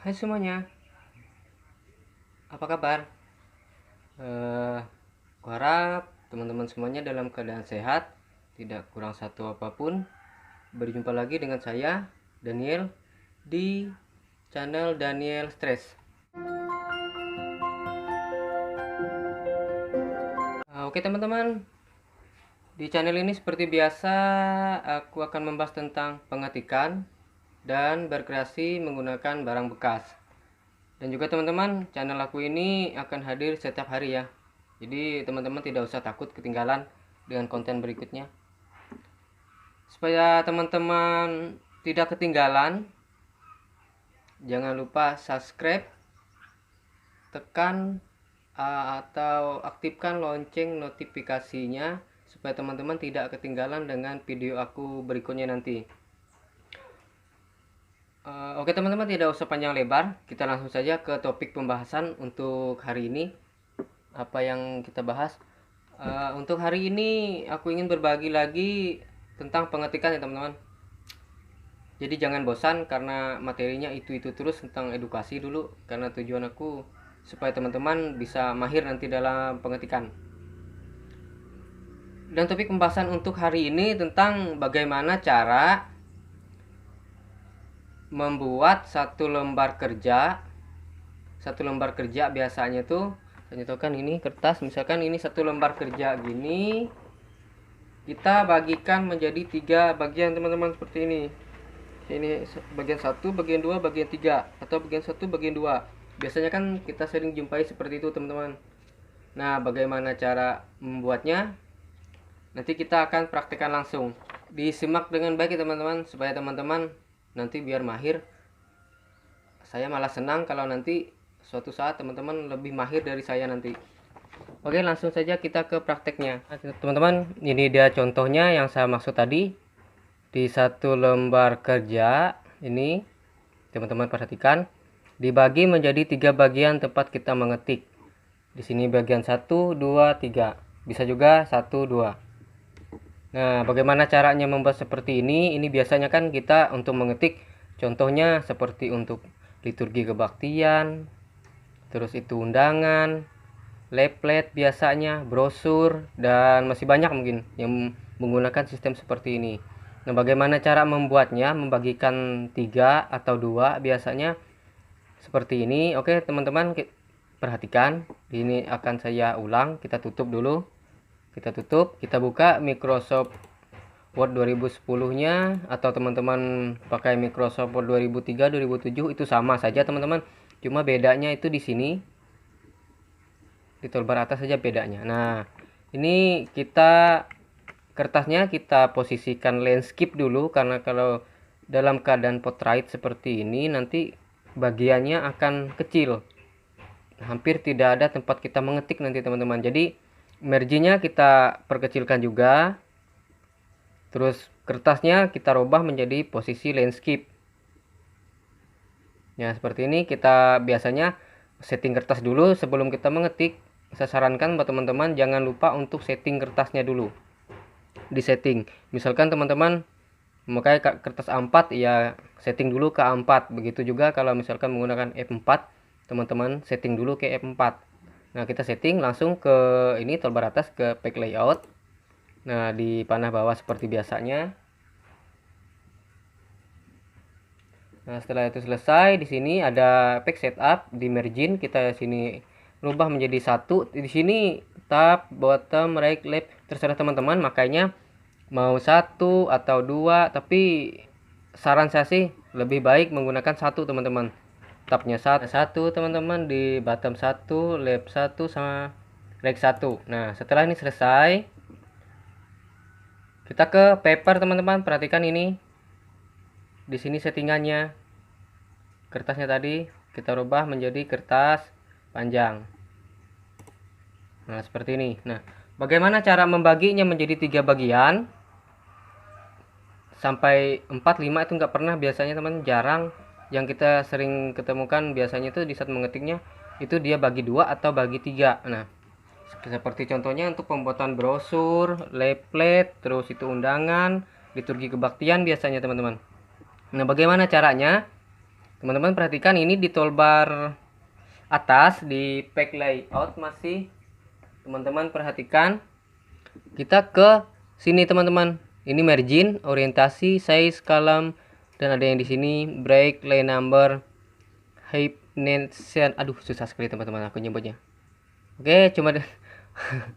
Hai semuanya, apa kabar? Eh, Kuharap teman-teman semuanya dalam keadaan sehat, tidak kurang satu apapun. Berjumpa lagi dengan saya, Daniel, di channel Daniel Stress. Oke teman-teman, di channel ini seperti biasa aku akan membahas tentang pengetikan dan berkreasi menggunakan barang bekas. Dan juga teman-teman, channel aku ini akan hadir setiap hari ya. Jadi teman-teman tidak usah takut ketinggalan dengan konten berikutnya. Supaya teman-teman tidak ketinggalan, jangan lupa subscribe, tekan atau aktifkan lonceng notifikasinya supaya teman-teman tidak ketinggalan dengan video aku berikutnya nanti. Oke teman-teman, tidak usah panjang lebar, kita langsung saja ke topik pembahasan untuk hari ini. Apa yang kita bahas untuk hari ini, aku ingin berbagi lagi tentang pengetikan ya teman-teman. Jadi jangan bosan karena materinya itu terus tentang edukasi dulu, karena tujuan aku supaya teman-teman bisa mahir nanti dalam pengetikan. Dan topik pembahasan untuk hari ini tentang bagaimana cara membuat satu lembar kerja. Satu lembar kerja biasanya tuh, saya contohkan ini kertas, misalkan ini satu lembar kerja gini, kita bagikan menjadi 3 bagian teman-teman, seperti ini. Ini bagian 1, bagian 2, bagian 3, atau bagian 1, bagian 2. Biasanya kan kita sering jumpai seperti itu teman-teman. Nah, bagaimana cara membuatnya? Nanti kita akan praktekkan langsung. Disimak dengan baik ya teman-teman, supaya teman-teman nanti biar mahir. Saya malah senang kalau nanti suatu saat teman-teman lebih mahir dari saya nanti. Oke, langsung saja kita ke prakteknya. Teman-teman, ini dia contohnya yang saya maksud tadi. Di satu lembar kerja ini, teman-teman perhatikan, dibagi menjadi 3 bagian tempat kita mengetik. Di sini bagian 1, 2, 3. Bisa juga 1, 2. Nah, bagaimana caranya membuat seperti ini? Ini biasanya kan kita untuk mengetik, contohnya seperti untuk liturgi kebaktian, terus itu undangan, leaflet biasanya, brosur, dan masih banyak mungkin yang menggunakan sistem seperti ini. Nah, bagaimana cara membuatnya? Membagikan 3 atau 2 biasanya seperti ini. Oke, teman-teman perhatikan. Ini akan saya ulang. Kita tutup dulu. Kita tutup, kita buka Microsoft Word 2010-nya, atau teman-teman pakai Microsoft Word 2003, 2007 itu sama saja teman-teman. Cuma bedanya itu di sini. Di toolbar atas saja bedanya. Nah, ini kita kertasnya kita posisikan landscape dulu, karena kalau dalam keadaan portrait seperti ini nanti bagiannya akan kecil, hampir tidak ada tempat kita mengetik nanti teman-teman. Jadi marginnya kita perkecilkan juga, terus kertasnya kita rubah menjadi posisi landscape ya. Seperti ini kita biasanya setting kertas dulu sebelum kita mengetik. Saya sarankan buat teman-teman jangan lupa untuk setting kertasnya dulu, di setting. Misalkan teman-teman memakai kertas A4, ya setting dulu ke A4. Begitu juga kalau misalkan menggunakan F4, teman-teman setting dulu ke F4. Nah, kita setting langsung ke ini toolbar atas, ke pack layout. Nah, di panah bawah seperti biasanya. Nah, setelah itu selesai, di sini ada pack setup, di margin kita sini rubah menjadi 1. Di sini top, bottom, right, left, terserah teman-teman, makanya mau 1 atau 2, tapi saran saya sih lebih baik menggunakan 1 teman-teman. Tabnya 1 teman-teman, di bottom 1, left 1, sama right 1. Nah, setelah ini selesai, kita ke paper teman-teman. Perhatikan ini. Di sini settingannya. Kertasnya tadi kita rubah menjadi kertas panjang. Nah, seperti ini. Nah, bagaimana cara membaginya menjadi 3 bagian? Sampai 4, 5 itu nggak pernah biasanya teman, jarang. Yang kita sering ketemukan biasanya itu di saat mengetiknya itu dia bagi 2 atau bagi 3. Nah, seperti contohnya untuk pembuatan brosur, leaflet, terus itu undangan, liturgi kebaktian biasanya teman-teman. Nah, bagaimana caranya? Teman-teman perhatikan ini di toolbar atas di pack layout masih. Teman-teman perhatikan kita ke sini teman-teman. Ini margin, orientasi, size, column, dan ada yang di sini break, line number, height, nation. Aduh susah sekali teman-teman aku nyebutnya. Oke, cuma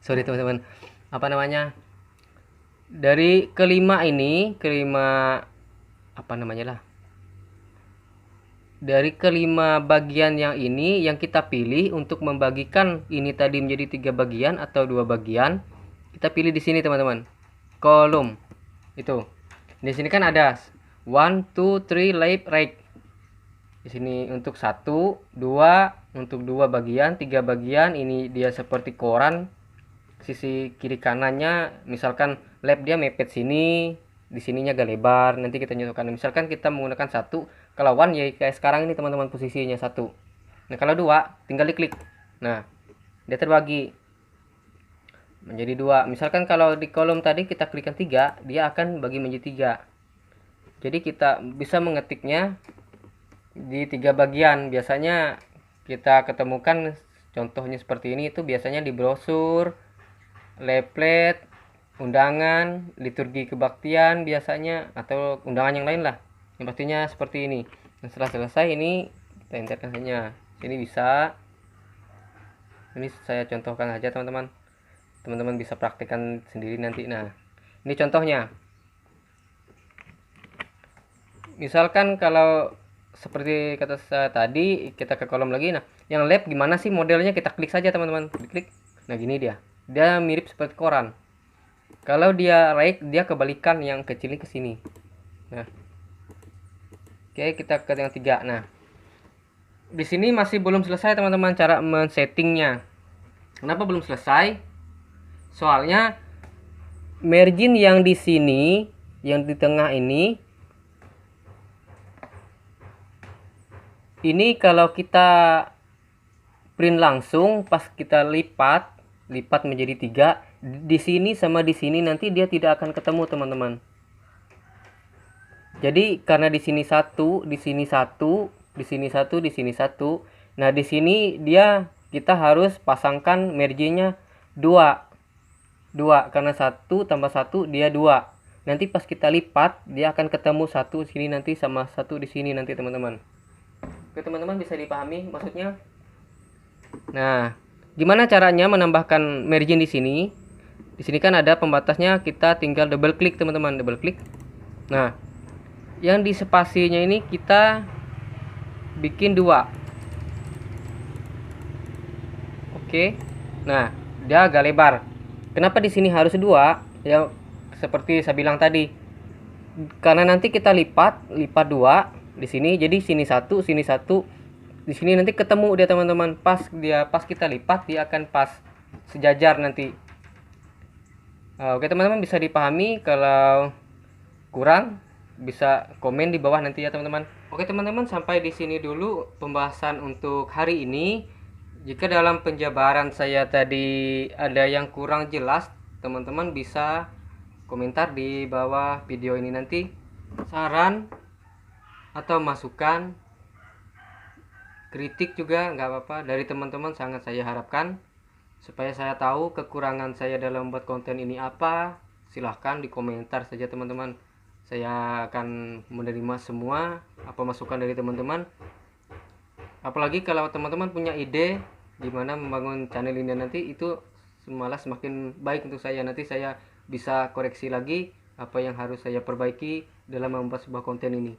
sorry teman-teman. Apa namanya? Dari kelima apa namanya lah? Dari kelima bagian yang ini yang kita pilih untuk membagikan ini tadi menjadi 3 bagian atau 2 bagian, kita pilih di sini teman-teman. Kolom. Itu. Di sini kan ada 1 2 3 left right. Di sini untuk 1, 2 untuk 2 bagian, 3 bagian. Ini dia seperti koran. Sisi kiri kanannya misalkan lap dia mepet sini, di sininya agak lebar. Nanti kita nyocokkan, misalkan kita menggunakan 1, kalau 1 ya kayak sekarang ini teman-teman posisinya 1. Nah kalau 2 tinggal diklik, nah dia terbagi menjadi 2. Misalkan kalau di kolom tadi kita klikkan 3, dia akan bagi menjadi 3. Jadi kita bisa mengetiknya di 3 bagian. Biasanya kita ketemukan contohnya seperti ini, itu biasanya di brosur, leaflet, undangan, liturgi kebaktian biasanya, atau undangan yang lain lah. Yang pastinya seperti ini. Dan setelah selesai ini kita enterkan saja. Sini bisa. Ini saya contohkan aja teman-teman. Teman-teman bisa praktekkan sendiri nanti. Nah, ini contohnya. Misalkan kalau seperti kata saya tadi, kita ke kolom lagi. Nah, yang lab gimana sih modelnya? Kita klik saja teman-teman. Diklik. Nah, gini dia. Dia mirip seperti koran. Kalau dia right, dia kebalikan, yang kecil ke sini. Nah, oke, kita ke yang 3. Nah, di sini masih belum selesai teman-teman cara men-settingnya. Kenapa belum selesai? Soalnya margin yang di sini, yang di tengah ini kalau kita print langsung, pas kita lipat menjadi 3, di sini sama di sini nanti dia tidak akan ketemu teman-teman. Jadi karena di sini 1, di sini 1, di sini 1, di sini 1. Nah, di sini dia kita harus pasangkan marginnya 2. 2 karena 1 tambah 1 dia 2. Nanti pas kita lipat dia akan ketemu 1 sini nanti sama 1 di sini nanti teman-teman. Oke, teman-teman bisa dipahami maksudnya? Nah, gimana caranya menambahkan margin di sini? Di sini kan ada pembatasnya, kita tinggal double klik teman-teman, double klik. Nah, yang di spasinya ini kita bikin 2. Oke. Nah, dia agak lebar. Kenapa di sini harus 2? Ya seperti saya bilang tadi. Karena nanti kita lipat 2 di sini, jadi sini 1, sini 1. Di sini nanti ketemu dia teman-teman. Pas kita lipat dia akan pas sejajar nanti. Oke teman-teman, bisa dipahami. Kalau kurang bisa komen di bawah nanti ya teman-teman. Oke teman-teman, sampai di sini dulu pembahasan untuk hari ini. Jika dalam penjabaran saya tadi ada yang kurang jelas, teman-teman bisa komentar di bawah video ini nanti. Saran atau masukan, kritik juga nggak apa-apa dari teman-teman, sangat saya harapkan. Supaya saya tahu kekurangan saya dalam membuat konten ini apa, silahkan di komentar saja teman-teman. Saya akan menerima semua apa masukan dari teman-teman. Apalagi kalau teman-teman punya ide gimana membangun channel ini nanti, itu malah semakin baik untuk saya. Nanti saya bisa koreksi lagi apa yang harus saya perbaiki dalam membuat sebuah konten ini.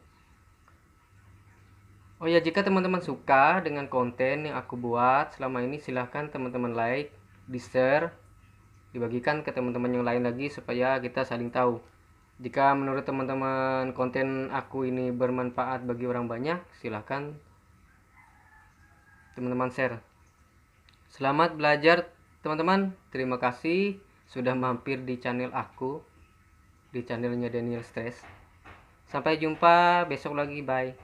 Oh ya, jika teman-teman suka dengan konten yang aku buat selama ini, silahkan teman-teman like, di share, dibagikan ke teman-teman yang lain lagi supaya kita saling tahu. Jika menurut teman-teman konten aku ini bermanfaat bagi orang banyak, silahkan teman-teman share. Selamat belajar teman-teman. Terima kasih sudah mampir di channel aku, di channelnya Daniel Stress. Sampai jumpa besok lagi, bye.